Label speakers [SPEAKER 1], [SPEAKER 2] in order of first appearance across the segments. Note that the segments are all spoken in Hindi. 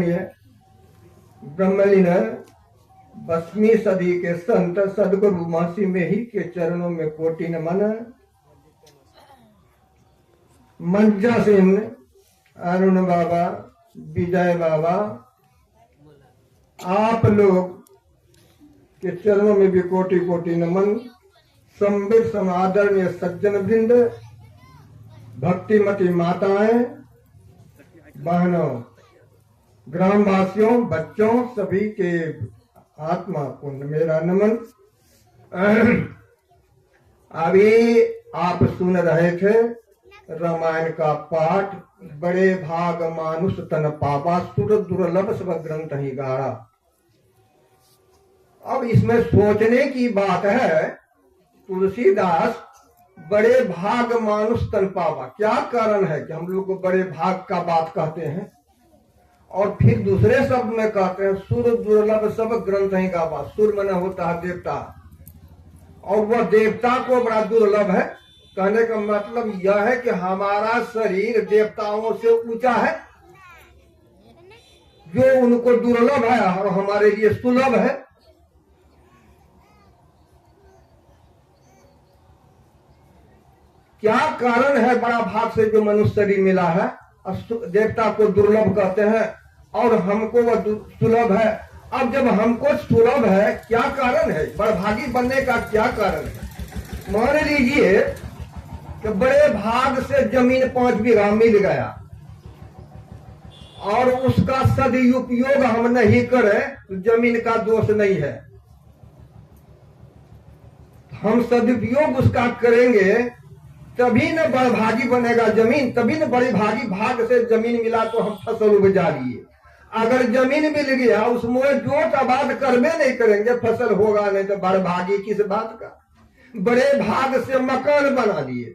[SPEAKER 1] आदरणीय ब्रह्मलीन 20वीं सदी के संत सदगुरु महर्षि में ही के चरणों में कोटि नमन। मंचासीन अरुण बाबा, विजय बाबा, आप लोग के चरणों में भी कोटि कोटि नमन। संबित समादरणीय सज्जन वृंद, भक्तिमती माताएं, बहनों, ग्रामवासियों, बच्चों, सभी के आत्मा को मेरा नमन। अभी आप सुन रहे थे रामायण का पाठ, बड़े भाग मानुष तन पावा, सुर दुर्लभ सब ग्रंथ ही गाढ़ा। अब इसमें सोचने की बात है, तुलसीदास बड़े भाग मानुष तन पावा, क्या कारण है कि हम लोग को बड़े भाग का बात कहते हैं और फिर दूसरे शब्द में कहते हैं सुर दुर्लभ सब ग्रंथ ही गावा। सुर मना होता है देवता, और वह देवता को बड़ा दुर्लभ है। कहने का मतलब यह है कि हमारा शरीर देवताओं से ऊंचा है, जो उनको दुर्लभ है और हमारे लिए सुलभ है। क्या कारण है बड़ा भाग से जो मनुष्य शरीर मिला है? देवता को दुर्लभ कहते हैं और हमको वह सुलभ है। अब जब हमको सुलभ है, क्या कारण है? बड़भागी बनने का क्या कारण है? मान लीजिए कि बड़े भाग से जमीन 5 बीघा मिल गया और उसका सदुपयोग हम नहीं करें तो जमीन का दोष नहीं है। हम सदुपयोग उसका करेंगे तभी न बड़भागी बनेगा जमीन, तभी न बड़े भागी भाग से जमीन मिला तो हम फसल उपजा लिए। अगर जमीन मिल गया उसमें जोत आबाद करबे नहीं करेंगे, फसल होगा नहीं तो बड़भागी किस बात का? बड़े भाग से मकान बना लिए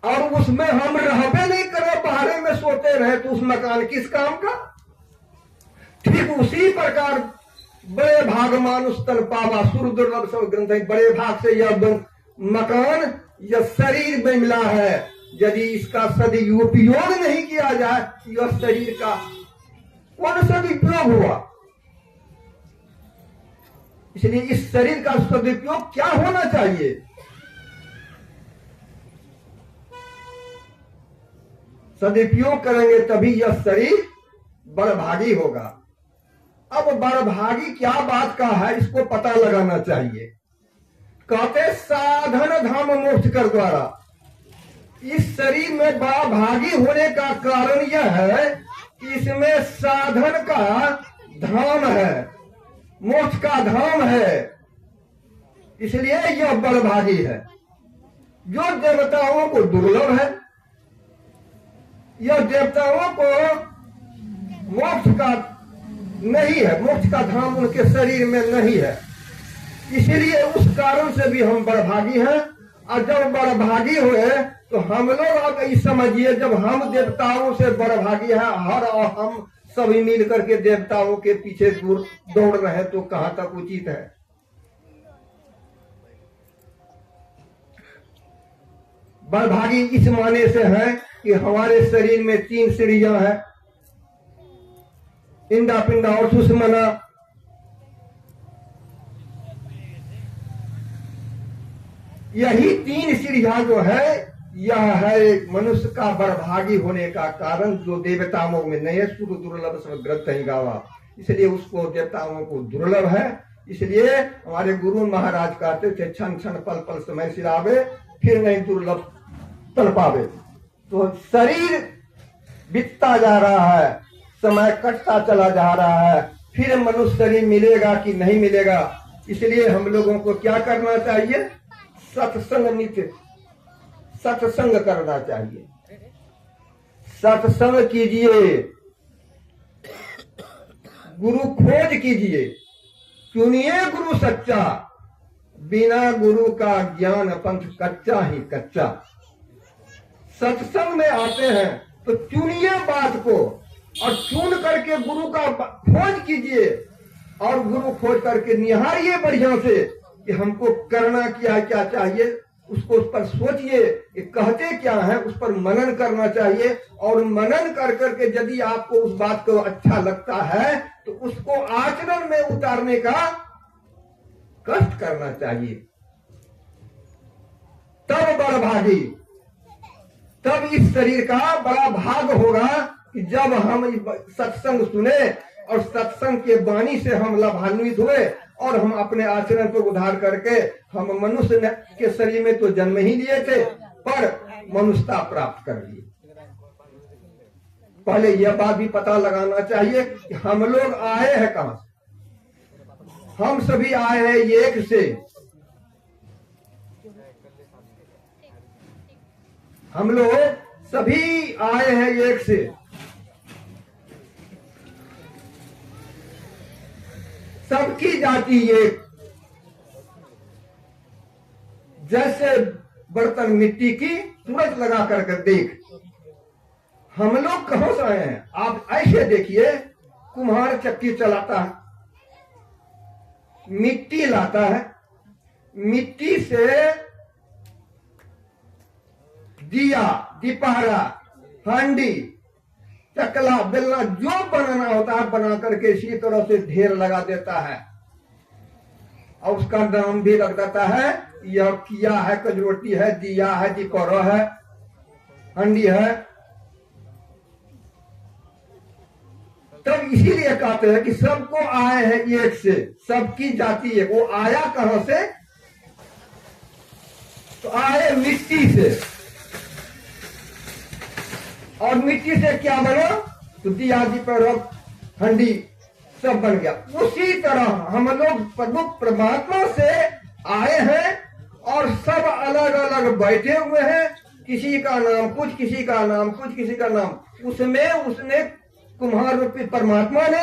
[SPEAKER 1] और उसमें हम रहबे नहीं करे, बाहर में सोते रहे तो उस मकान किस काम का? ठीक उसी प्रकार बड़े भाग मानुष तन पावा, सुर दुर्लभ सब ग्रंथ। बड़े भाग से यह मकान या शरीर में मिला है, यदि इसका सदुपयोग नहीं किया जाए, यह शरीर का कौन सदुपयोग हुआ? इसलिए इस शरीर का सदुपयोग क्या होना चाहिए? सदुपयोग करेंगे तभी यह शरीर बड़भागी होगा। अब बड़भागी क्या बात का है, इसको पता लगाना चाहिए। कहते साधन धाम मोक्ष कर द्वारा। इस शरीर में बड़ा भागी होने का कारण यह है कि इसमें साधन का धाम है, मोक्ष का धाम है, इसलिए यह बड़भागी है। जो देवताओं को दुर्लभ है, यह देवताओं को मोक्ष का नहीं है, मोक्ष का धाम उनके शरीर में नहीं है, इसीलिए उस कारण से भी हम बड़भागी हैं। और जब बड़भागी हुए तो हम लोग अब ये समझिए, जब हम देवताओं से बड़भागी हैं, हर और हम सभी मिल करके देवताओं के पीछे दौड़ रहे हैं, तो कहां तक उचित है? बड़भागी इस माने से है कि हमारे शरीर में 3 सीढ़ियां हैं, इंदा पिंडा और सुषमना। यही 3 सीढ़ियां जो है, यह है मनुष्य का बड़भागी होने का कारण, जो देवताओं में नहीं है। सुर दुर्लभ सब ग्रंथ ही गावा, इसलिए उसको देवताओं को दुर्लभ है। इसलिए हमारे गुरु महाराज कहते थे, क्षण क्षण पल पल समय सिरावे, फिर नहीं दुर्लभ तन पावे। तो शरीर बीतता जा रहा है, समय कटता चला जा रहा है, फिर मनुष्य शरीर मिलेगा कि नहीं मिलेगा? इसलिए हम लोगों को क्या करना चाहिए? सत्संग, नित्य सत्संग करना चाहिए। सत्संग कीजिए, गुरु खोज कीजिए, चुनिए गुरु सच्चा, बिना गुरु का ज्ञान पंथ कच्चा ही कच्चा। सत्संग में आते हैं तो चुनिए बात को और चुन करके गुरु का खोज कीजिए और गुरु खोज करके निहारिए बढ़िया से कि हमको करना क्या क्या चाहिए, उसको उस पर सोचिए कि कहते क्या है, उस पर मनन करना चाहिए। और मनन कर करके यदि आपको उस बात को अच्छा लगता है तो उसको आचरण में उतारने का कष्ट करना चाहिए। तब बड़भागी, तब इस शरीर का बड़ा भाग होगा कि जब हम सत्संग सुने और सत्संग के वाणी से हम लाभान्वित हुए और हम अपने आचरण को उधार करके हम मनुष्य के शरीर में तो जन्म ही लिए थे पर मनुष्यता प्राप्त कर लिए। पहले यह बात भी पता लगाना चाहिए कि हम लोग आए हैं कहां से। हम सभी आए हैं एक से। हम लोग सभी आए हैं एक से। सबकी जाति एक। जैसे बर्तन मिट्टी की सूरज लगा करके देख। हम लोग कहां से आए हैं? आप ऐसे देखिए, कुम्हार चक्की चलाता है, मिट्टी लाता है, मिट्टी से दिया, दिपहरा, हांडी, चकला, बेलना जो बनाना होता है बना करके इसी तरह से ढेर लगा देता है और उसका नाम भी रख देता है। यह किया है, कजरोटी है, दिया है, दिपहरा है, हांडी है। तब इसीलिए कहते हैं कि सबको आए हैं एक से, सबकी जाति है। वो आया कहां से? तो आए मिट्टी से। और मिट्टी से क्या बना? तो दिया, दीपक, हंडी सब बन गया। उसी तरह हम लोग प्रभु परमात्मा से आए हैं और सब अलग अलग बैठे हुए हैं। किसी का नाम कुछ, किसी का नाम कुछ, किसी का नाम। उसमें उसने कुम्हार रूपी परमात्मा ने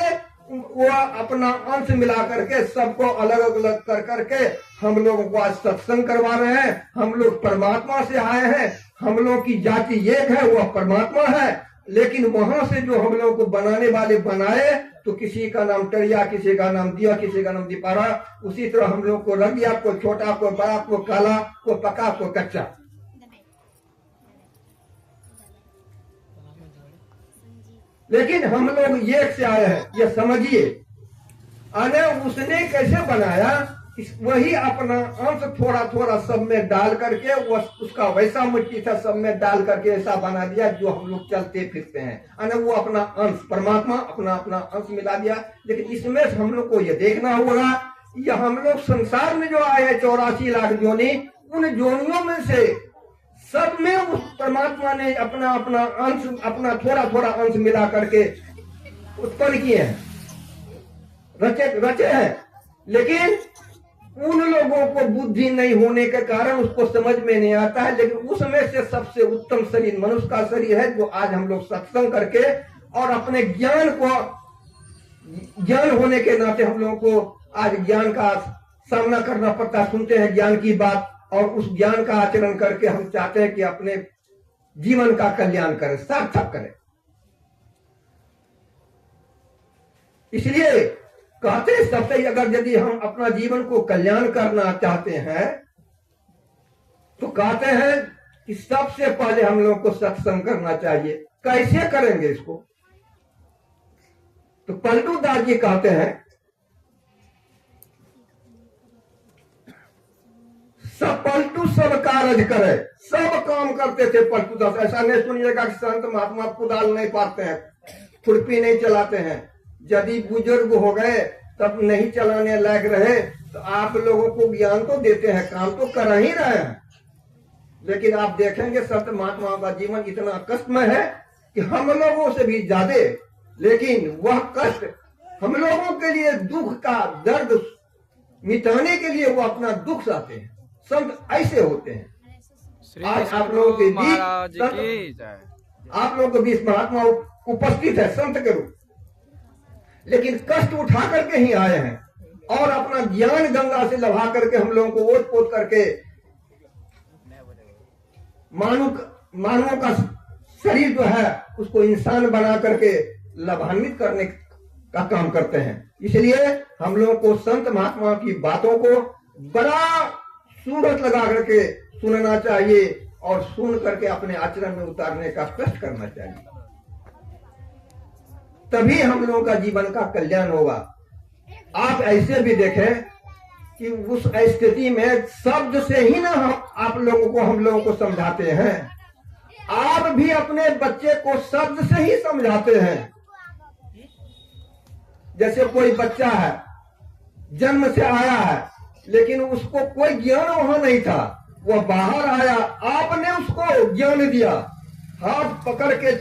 [SPEAKER 1] वो अपना अंश मिला करके सबको अलग अलग कर करके हम लोगों को आज सत्संग करवा रहे हैं। हम लोग परमात्मा से आए हैं। हम लोग की जाति एक है, वह परमात्मा है। लेकिन वहां से जो हम लोगों को बनाने वाले बनाए तो किसी का नाम टरिया, किसी का नाम दिया, किसी का नाम दीपारा। उसी तरह हम लोग को रख दिया, कोई छोटा, कोई बड़ा, कोई काला, कोई पका, कोई कच्चा। लेकिन हम लोग एक से आए हैं, ये समझिए। अने उसने कैसे बनाया? वही अपना अंश थोड़ा थोड़ा सब में डाल करके उसका वैसा मिट्टी था सब में डाल करके ऐसा बना दिया जो हम लोग चलते फिरते हैं। अने वो अपना अंश, परमात्मा अपना अपना अंश मिला दिया। लेकिन इसमें हम लोग को ये देखना होगा, ये हम लोग संसार में जो आए हैं 84 लाख जोनी, उन जोनियों में से सब में उस परमात्मा ने अपना अपना अंश, अपना थोड़ा थोड़ा अंश मिला करके उत्पन्न किए हैं, रचे हैं। लेकिन उन लोगों को बुद्धि नहीं होने के कारण उसको समझ में नहीं आता है। लेकिन उसमें से सबसे उत्तम शरीर मनुष्य का शरीर है, जो आज हम लोग सत्संग करके और अपने ज्ञान को, ज्ञान होने के नाते हम लोगों को आज ज्ञान का सामना करना पड़ता। सुनते हैं ज्ञान की बात और उस ज्ञान का आचरण करके हम चाहते हैं कि अपने जीवन का कल्याण करें, सार्थक करें। इसलिए कहते हैं सबसे, अगर यदि हम अपना जीवन को कल्याण करना चाहते हैं तो कहते हैं कि सबसे पहले हम लोगों को सत्संग करना चाहिए। कैसे करेंगे इसको? तो पलटू दास जी कहते हैं, सब पलटू सब कार्य करे। सब काम करते थे पलटू दास। ऐसा नहीं सुनिएगा कि संत महात्मा कुदाल नहीं पाते हैं, खुरपी नहीं चलाते हैं। यदि बुजुर्ग हो गए तब नहीं चलाने लायक रहे तो आप लोगों को ज्ञान तो देते हैं, काम तो कर ही रहे हैं। लेकिन आप देखेंगे संत महात्मा का जीवन इतना कष्टमय है कि हम लोगों से भी ज्यादा। लेकिन वह कष्ट हम लोगों के लिए, दुख का दर्द मिटाने के लिए वो अपना दुख सहते हैं। संत ऐसे होते हैं। आज आप लोगों के बीच आप लोगों के बीच महात्मा उपस्थित है संत के रूप, लेकिन कष्ट उठा करके ही आए हैं और अपना ज्ञान गंगा से लभा करके हम लोगों को ओत पोत करके मानव का शरीर जो है उसको इंसान बना करके लाभान्वित करने का काम करते हैं। इसलिए हम लोगों को संत महात्मा की बातों को बड़ा सूरत लगा करके सुनना चाहिए और सुन करके अपने आचरण में उतारने का प्रयास करना चाहिए। तभी हम लोगों का जीवन का कल्याण होगा। आप ऐसे भी देखें कि उस स्थिति में शब्द से ही ना हम लोगों को समझाते हैं। आप भी अपने बच्चे को शब्द से ही समझाते हैं। जैसे कोई बच्चा है, जन्म से आया है, लेकिन उसको कोई ज्ञान वहां नहीं था, वह बाहर आया, आपने उसको ज्ञान दिया, हाथ पकड़ के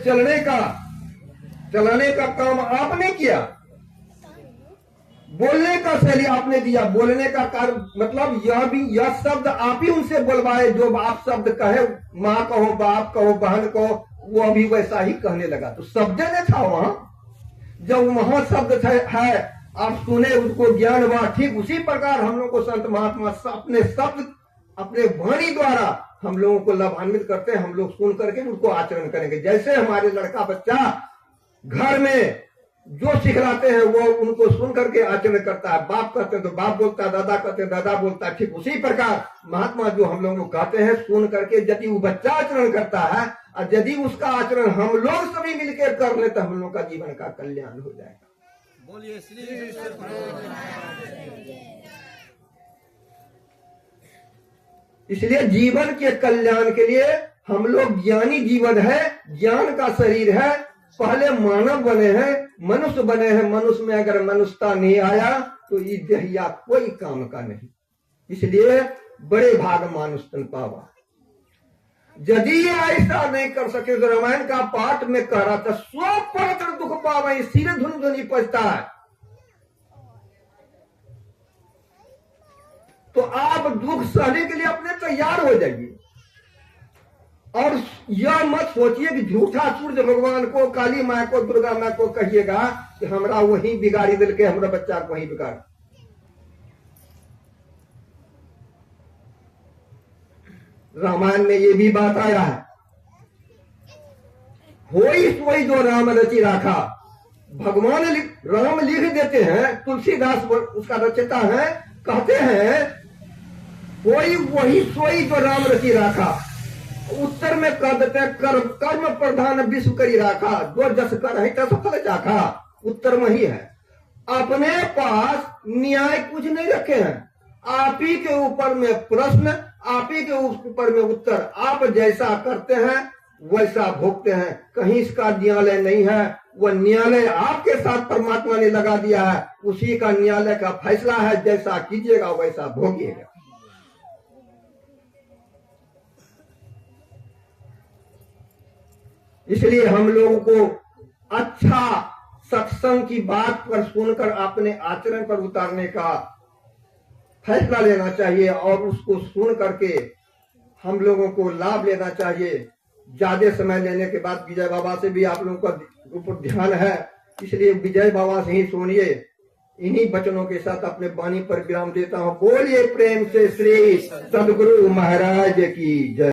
[SPEAKER 1] चलाने का काम आपने किया, बोलने का शैली आपने दिया, बोलने का कार्य मतलब यह शब्द आप ही उनसे बोलवाए। जो आप शब्द कहे, माँ कहो, बाप कहो, बहन कहो, वो अभी वैसा ही कहने लगा। तो शब्द ने था वहां, जब वहां शब्द है, आप सुने, उसको ज्ञान हुआ। ठीक उसी प्रकार हम लोग को संत महात्मा अपने शब्द, अपने वाणी द्वारा हम लोगों को लाभान्वित करते हैं। हम लोग सुन करके उनको आचरण करेंगे। जैसे हमारे लड़का बच्चा घर में जो सिखलाते हैं वो उनको सुन करके आचरण करता है। बाप कहते हैं तो बाप बोलता है, दादा कहते हैं दादा बोलता है। ठीक उसी प्रकार महात्मा जो हम लोगों को कहते हैं, सुन करके यदि वो बच्चा आचरण करता है और यदि उसका आचरण हम लोग सभी मिलकर कर ले तो हम लोग का जीवन का कल्याण हो जाएगा। बोलिए श्री कृष्ण। इसलिए जीवन के कल्याण के लिए हम लोग ज्ञानी जीवन है, ज्ञान का शरीर है। पहले मानव बने हैं, मनुष्य बने हैं। मनुष्य में अगर मनुष्यता नहीं आया तो ये देहिया कोई काम का नहीं। इसलिए बड़े भाग मानुष तन पावा। यदि ये ऐसा नहीं कर सके तो रामायण का पाठ में कह रहा था, स्व पत्र दुख पावे सिर धुन धुनी पछता है। तो आप दुख सहने के लिए अपने तैयार हो जाइए। और यह मत सोचिए कि झूठा सूर्य भगवान को, काली माँ को, दुर्गा माँ को कहिएगा कि हमरा वही बिगाड़ी दिल के, हमरा बच्चा को वही बिगाड़। रामायण में ये भी बात आया है, होई सोई जो राम रचि राखा। भगवान राम लिख देते हैं, तुलसीदास उसका रचयिता है, कहते हैं कोई वही सोई जो राम रचि राखा। उत्तर में कह देते हैं कर्म प्रधान विश्व करी राखा, जो जस कर है तस फल चाखा। उत्तर में ही है, अपने पास न्याय कुछ नहीं रखे हैं। आप ही के ऊपर में प्रश्न, आप ही के ऊपर में उत्तर। आप जैसा करते हैं वैसा भोगते हैं। कहीं इसका न्यायालय नहीं है, वह न्यायालय आपके साथ परमात्मा ने लगा दिया है। उसी का न्यायालय का फैसला है, जैसा कीजिएगा वैसा भोगिएगा। इसलिए हम लोगों को अच्छा सत्संग की बात पर सुनकर अपने आचरण पर उतारने का फैसला लेना चाहिए और उसको सुन करके हम लोगों को लाभ लेना चाहिए। ज्यादा समय लेने के बाद विजय बाबा से भी आप लोगों का ऊपर ध्यान है, इसलिए विजय बाबा से ही सुनिए। इन्हीं वचनों के साथ अपने वाणी पर विराम देता हूँ। बोलिए प्रेम से श्री सदगुरु महाराज की जय।